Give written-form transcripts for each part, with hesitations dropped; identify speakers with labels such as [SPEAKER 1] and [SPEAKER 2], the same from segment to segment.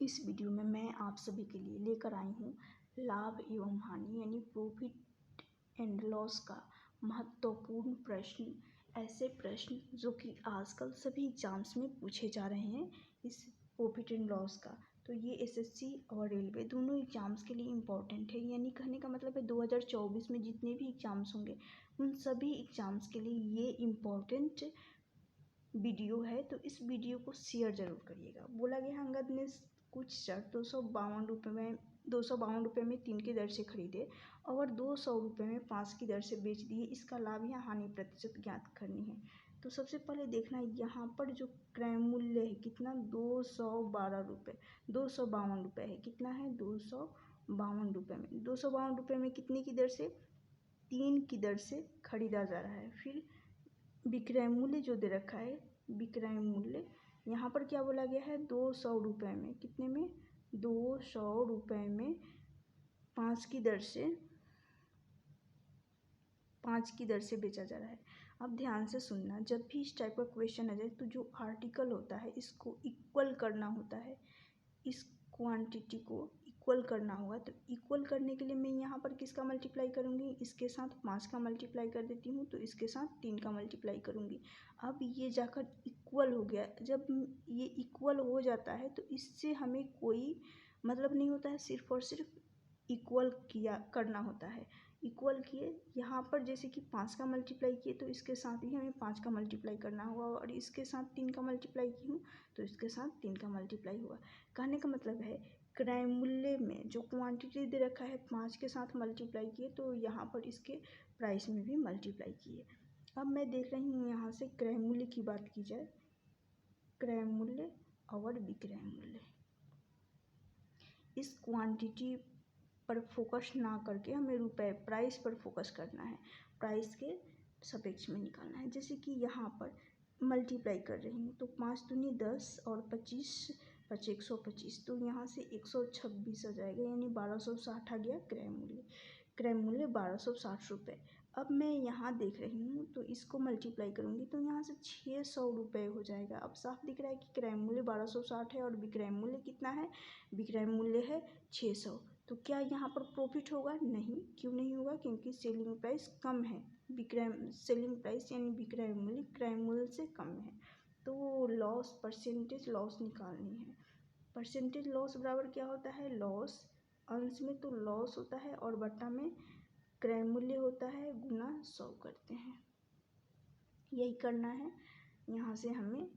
[SPEAKER 1] इस वीडियो में मैं आप सभी के लिए लेकर आई हूँ लाभ एवं हानि यानी प्रॉफिट एंड लॉस का महत्वपूर्ण प्रश्न। ऐसे प्रश्न जो कि आजकल सभी एग्जाम्स में पूछे जा रहे हैं इस प्रॉफिट एंड लॉस का। तो ये एसएससी और रेलवे दोनों एग्जाम्स के लिए इम्पोर्टेंट है। यानी कहने का मतलब है 2024 में जितने भी एग्जाम्स होंगे उन सभी एग्जाम्स के लिए ये इम्पोर्टेंट वीडियो है। तो इस वीडियो को शेयर जरूर करिएगा। बोला गया अंगद ने कुछ शर्ट 252 रुपये में 3 की दर से खरीदे और 200 रुपये में 5 की दर से बेच दिए। इसका लाभ या हानि प्रतिशत ज्ञात करनी है। तो सबसे पहले देखना है यहाँ पर जो क्रय मूल्य है कितना 212 रुपये 252 रुपये है। कितना है 252 रुपये में 252 रुपये में कितने की दर से 3 की दर से खरीदा जा रहा है। फिर विक्रय मूल्य जो दे रखा है विक्रय मूल्य यहाँ पर क्या बोला गया है 200 रुपये में। कितने में 200 रुपये में 5 की दर से बेचा जा रहा है। अब ध्यान से सुनना, जब भी इस टाइप का क्वेश्चन आ जाए तो जो आर्टिकल होता है इसको इक्वल करना होता है। इस क्वांटिटी को इक्वल करना होगा। तो इक्वल करने के लिए मैं यहाँ पर किसका मल्टीप्लाई करूँगी, इसके साथ 5 का मल्टीप्लाई कर देती हूँ। तो इसके साथ 3 का मल्टीप्लाई करूँगी। अब ये जाकर इक्वल हो गया। जब ये इक्वल हो जाता है तो इससे हमें कोई मतलब नहीं होता है, सिर्फ और सिर्फ इक्वल करना होता है। इक्वल किए यहाँ पर जैसे कि 5 का मल्टीप्लाई किए तो इसके साथ भी हमें 5 का मल्टीप्लाई करना होगा और इसके साथ 3 का मल्टीप्लाई की हूँ तो इसके साथ 3 का मल्टीप्लाई हुआ। कहने का मतलब है क्रय मूल्य में जो क्वांटिटी दे रखा है 5 के साथ मल्टीप्लाई किए तो यहाँ पर इसके प्राइस में भी मल्टीप्लाई किए। अब मैं देख रही हूँ यहाँ से क्रय मूल्य की बात की जाए, क्रय मूल्य और विक्रय मूल्य, इस क्वांटिटी पर फोकस ना करके हमें रुपए प्राइस पर फोकस करना है। प्राइस के सापेक्ष में निकालना है। जैसे कि यहाँ पर मल्टीप्लाई कर रही हूँ तो 5 दूनी 10 और 25 125 तो यहाँ से 126 आ जाएगा यानी 1260 आ गया क्रय मूल्य। क्रय मूल्य 1260 रुपये। अब मैं यहाँ देख रही हूँ तो इसको मल्टीप्लाई करूँगी तो यहाँ से 600 रुपये हो जाएगा। अब साफ दिख रहा है कि क्रय मूल्य 1260 है और विक्रय मूल्य कितना है, विक्रय मूल्य है 600। तो क्या यहाँ पर प्रॉफिट होगा? नहीं। क्यों नहीं होगा? क्योंकि सेलिंग प्राइस कम है। सेलिंग प्राइस यानी विक्रय मूल्य क्रय मूल्य से कम है। तो लॉस परसेंटेज लॉस निकालनी है। परसेंटेज लॉस बराबर क्या होता है, लॉस अंश में तो लॉस होता है और बट्टा में क्रय मूल्य होता है गुना 100 करते हैं। यही करना है। यहाँ से हमें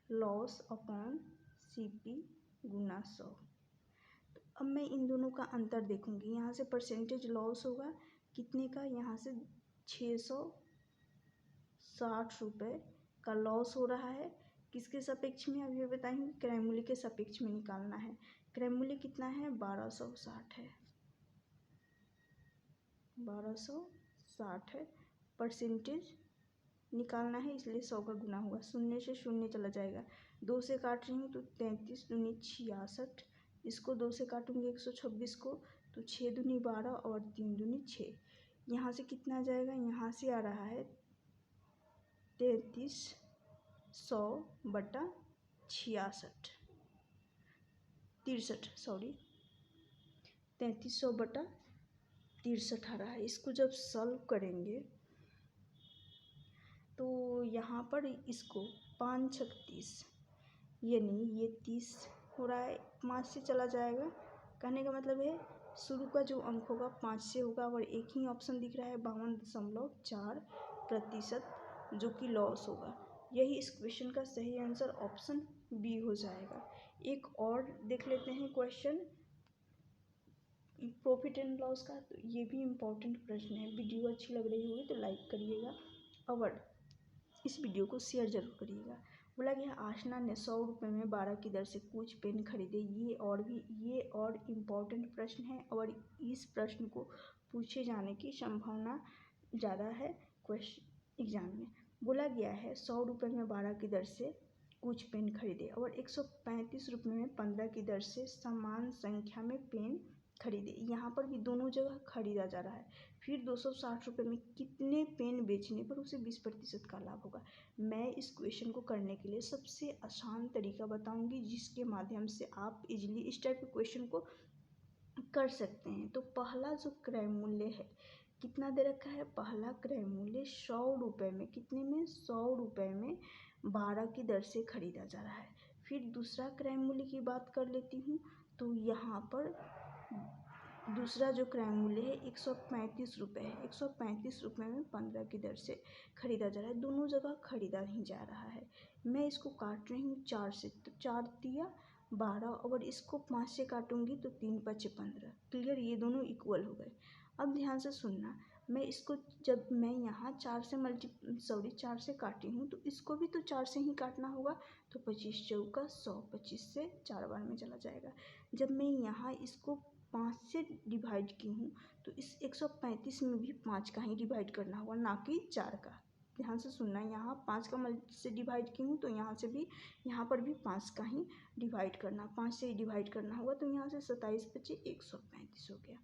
[SPEAKER 1] लॉस अपॉन CP गुना 100। तो अब मैं इन दोनों का अंतर देखूंगी। यहाँ से परसेंटेज लॉस होगा कितने का, यहाँ से 660 रुपये का लॉस हो रहा है। किसके सापेक्ष में अभी बताएंगे, क्रय मूल्य के सापेक्ष में निकालना है। क्रय मूल्य कितना है 1260 है, 1260 है। परसेंटेज निकालना है इसलिए 100 का गुना होगा। शून्य से शून्य चला जाएगा। 2 से काट रही हूँ तो 33 दूनी 66, इसको 2 से काटूंगी 126 को तो 6 दूनी 12 और 3 दूनी 6। यहाँ से कितना आ जाएगा, यहाँ से आ रहा है 3300 बटा 63 3300 बटा 63 आ रहा है। इसको जब सॉल्व करेंगे तो यहाँ पर इसको 5 36 यानी ये 30 हो रहा है, 5 से चला जाएगा। कहने का मतलब है शुरू का जो अंक होगा 5 से होगा और एक ही ऑप्शन दिख रहा है 52.4% जो कि लॉस होगा। यही इस क्वेश्चन का सही आंसर ऑप्शन बी हो जाएगा। एक और देख लेते हैं क्वेश्चन प्रॉफिट एंड लॉस का। तो ये भी इम्पोर्टेंट प्रश्न है। वीडियो अच्छी लग रही होगी तो लाइक करिएगा और इस वीडियो को शेयर जरूर करिएगा। बोला गया आशना ने 100 रुपये में 12 की दर से कुछ पेन खरीदे। ये और इम्पोर्टेंट प्रश्न है और इस प्रश्न को पूछे जाने की संभावना ज़्यादा है क्वेश्चन एग्जाम में। बोला गया है 100 रुपये में 12 की दर से कुछ पेन खरीदे और 135 रुपये में 15 की दर से समान संख्या में पेन खरीदे, यहाँ पर भी दोनों जगह खरीदा जा रहा है। फिर 260 रुपये में कितने पेन बेचने पर उसे 20% का लाभ होगा। मैं इस क्वेश्चन को करने के लिए सबसे आसान तरीका बताऊंगी, जिसके माध्यम से आप इजीली इस टाइप के क्वेश्चन को कर सकते हैं। तो पहला जो क्रय मूल्य है कितना दे रखा है, पहला क्रय मूल्य 100 रुपये में, कितने में, 100 रुपये में 12 की दर से खरीदा जा रहा है। फिर दूसरा क्रय मूल्य की बात कर लेती हूँ, तो यहाँ पर दूसरा जो क्रय मूल्य है 135 रुपये है। 135 रुपये में 15 की दर से खरीदा जा रहा है, दोनों जगह खरीदा ही जा रहा है। मैं इसको काट रही हूँ 4 से, तो 4 दिया 12, और इसको 5 से काटूंगी तो 3 5 15। क्लियर, ये दोनों इक्वल हो गए। अब ध्यान से सुनना, मैं इसको जब मैं यहाँ 4 से काटी हूँ, तो इसको भी तो 4 से ही काटना होगा। तो 25 चौका 100, 25 से 4 बार में चला जाएगा। जब मैं यहाँ इसको 5 से डिवाइड की हूँ, तो इस 135 में भी 5 का ही डिवाइड करना होगा, ना कि 4 का। ध्यान से सुनना, यहाँ 5 का से डिवाइड की हूँ, तो यहाँ पर भी 5 का ही डिवाइड करना, 5 से ही डिवाइड करना होगा। तो यहाँ से 27 बचे 135 हो गया।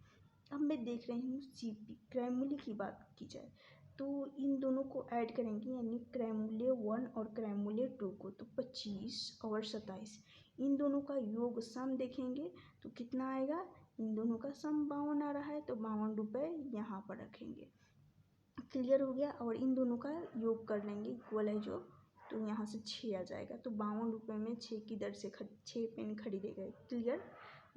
[SPEAKER 1] अब मैं देख रही हूँ CP क्रय मूल्य की बात की जाए, तो इन दोनों को ऐड करेंगे, यानी क्रय मूल्य 1 और क्रय मूल्य 2 को, तो 25 और 27, इन दोनों का योग सम देखेंगे तो कितना आएगा, इन दोनों का सम 52 आ रहा है, तो 52 रुपये यहाँ पर रखेंगे। क्लियर हो गया। और इन दोनों का योग कर लेंगे, इक्वल है जो, तो यहाँ से 6 आ जाएगा। तो 52 रुपये में 6 की दर से 6 पेन खरीदे गए। क्लियर,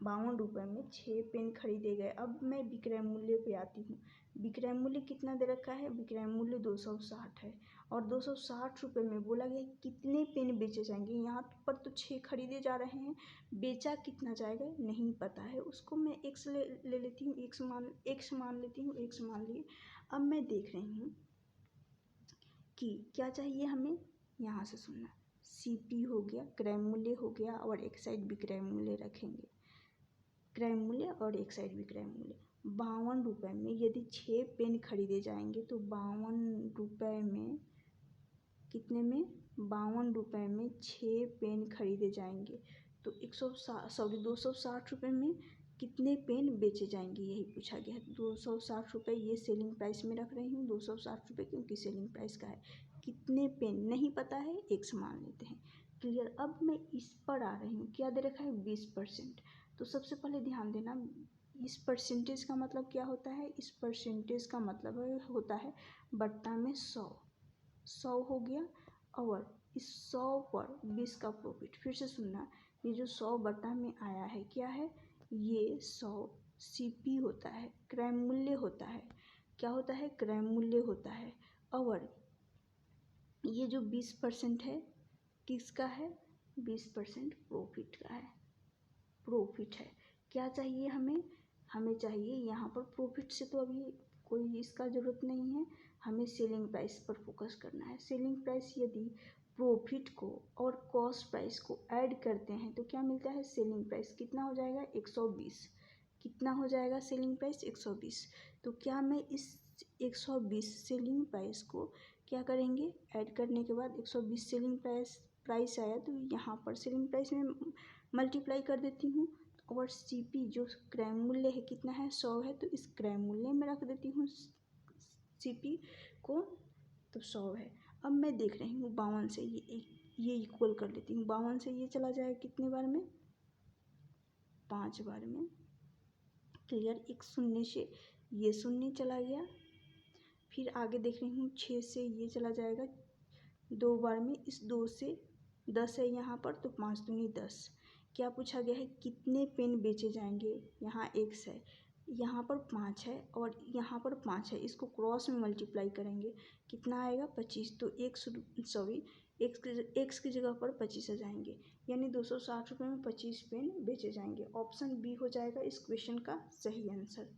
[SPEAKER 1] 52 रुपये में 6 पेन खरीदे गए। अब मैं विक्रय मूल्य पे आती हूँ। विक्रय मूल्य कितना दे रखा है, विक्रय मूल्य 260 है, और 260 रुपये में बोला गया कितने पेन बेचे जाएंगे। यहाँ पर तो 6 खरीदे जा रहे हैं, बेचा कितना जाएगा नहीं पता है, उसको मैं x ले लेती हूँ, x मान लेती हूँ, x मान ली। अब मैं देख रही हूँ कि क्या चाहिए हमें, यहाँ से सुनना, CP हो गया, क्रय मूल्य हो गया, और एक साइड विक्रय मूल्य रखेंगे, क्रय मूल्य और एक साइड विक्रय मूल्य। 52 रुपये में यदि 6 पेन खरीदे जाएंगे, तो 52 रुपये में कितने में, 52 रुपये में 6 पेन खरीदे जाएंगे, तो 260 रुपये में कितने पेन बेचे जाएंगे, यही पूछा गया है। 260 रुपये ये सेलिंग प्राइस में रख रही हूँ, 260 रुपये क्योंकि सेलिंग प्राइस का है। कितने पेन नहीं पता है, x मान लेते हैं। क्लियर। अब मैं इस पर आ रही हूँ, क्या दे रखा है, 20%। तो सबसे पहले ध्यान देना, इस परसेंटेज का मतलब क्या होता है, इस परसेंटेज का मतलब होता है बट्टा में 100 हो गया, और इस 100 पर 20 का प्रॉफिट। फिर से सुनना, ये जो 100 बट्टा में आया है क्या है, ये 100 CP होता है, क्रय मूल्य होता है। क्या होता है, क्रय मूल्य होता है। और ये जो 20% है किसका है, 20% प्रॉफिट का है, प्रॉफिट है। क्या चाहिए हमें चाहिए यहाँ पर प्रॉफिट से तो अभी कोई इसका ज़रूरत नहीं है, हमें सेलिंग प्राइस पर फोकस करना है। सेलिंग प्राइस यदि प्रॉफिट को और कॉस्ट प्राइस को ऐड करते हैं तो क्या मिलता है, सेलिंग प्राइस कितना हो जाएगा, 120। कितना हो जाएगा सेलिंग प्राइस, 120। तो क्या मैं इस 120 सेलिंग प्राइस को क्या करेंगे, ऐड करने के बाद 120 सेलिंग प्राइस आया, तो यहाँ पर सेलिंग प्राइस में मल्टीप्लाई कर देती हूँ, और CP जो क्रय मूल्य है कितना है, 100 है, तो इस क्रय मूल्य में रख देती हूँ CP को, तो 100 है। अब मैं देख रही हूँ 52 से ये इक्वल कर लेती हूँ, 52 से ये चला जाएगा कितने बार में, 5 बार में। क्लियर। एक शून्य से ये शून्य चला गया, फिर आगे देख रही हूँ 6 से ये चला जाएगा 2 बार में, इस 2 से 10 है यहाँ पर, तो 5 दूनी 10। क्या पूछा गया है, कितने पेन बेचे जाएंगे, यहाँ x है, यहाँ पर 5 है, और यहाँ पर 5 है, इसको क्रॉस में मल्टीप्लाई करेंगे कितना आएगा, 25। तो x की जगह पर 25 आ जाएंगे, यानी 260 रुपये में 25 पेन बेचे जाएंगे। ऑप्शन B हो जाएगा इस क्वेश्चन का सही आंसर।